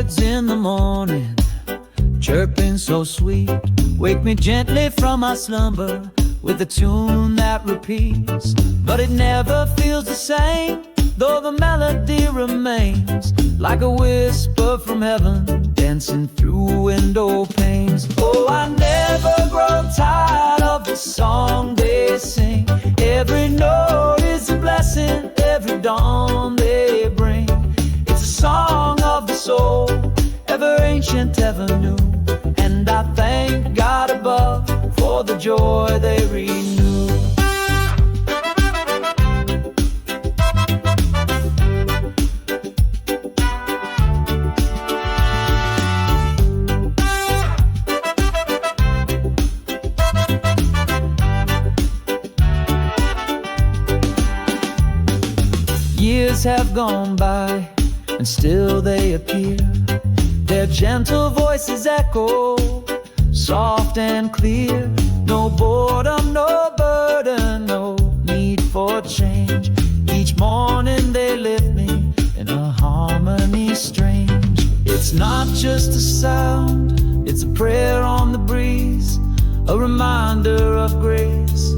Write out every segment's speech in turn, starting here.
birds in the morning, chirping so sweet, wake me gently from my slumber with a tune that repeats. But it never feels the same, though the melody remains like a whisper from heaven, dancing through window panes. Oh, I never grow tired of the song they sing. Every note is a blessing, every dawn they bring. It's a song of the soul, ever ancient, ever new. And I thank God above for the joy they renew. Years have gone by, and still they appear. Their gentle voices echo, soft and clear. No boredom, no burden, no need for change. Each morning they lift me in a harmony strange. It's not just a sound, it's a prayer on the breeze, a reminder of grace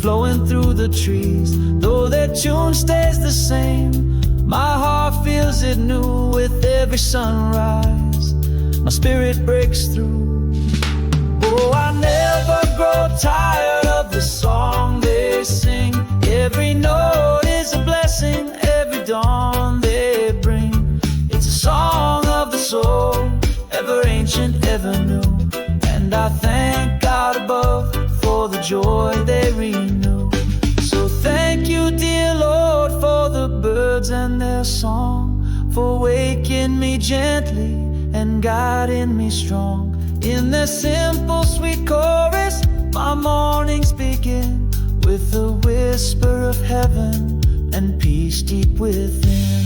flowing through the trees. Though their tune stays the same, my heart feels it new with every sunrise. My spirit breaks through. Oh, I never grow tired of the song they sing. Every note is a blessing, every dawn they bring. It's a song of the soul, ever ancient, ever new. And I thank God above for the joy they renew. So thank you, dear Lord, for the birds and their song, for waking me gently and guiding me strong. In their simple, sweet chorus, my mornings begin with a whisper of heaven and peace deep within.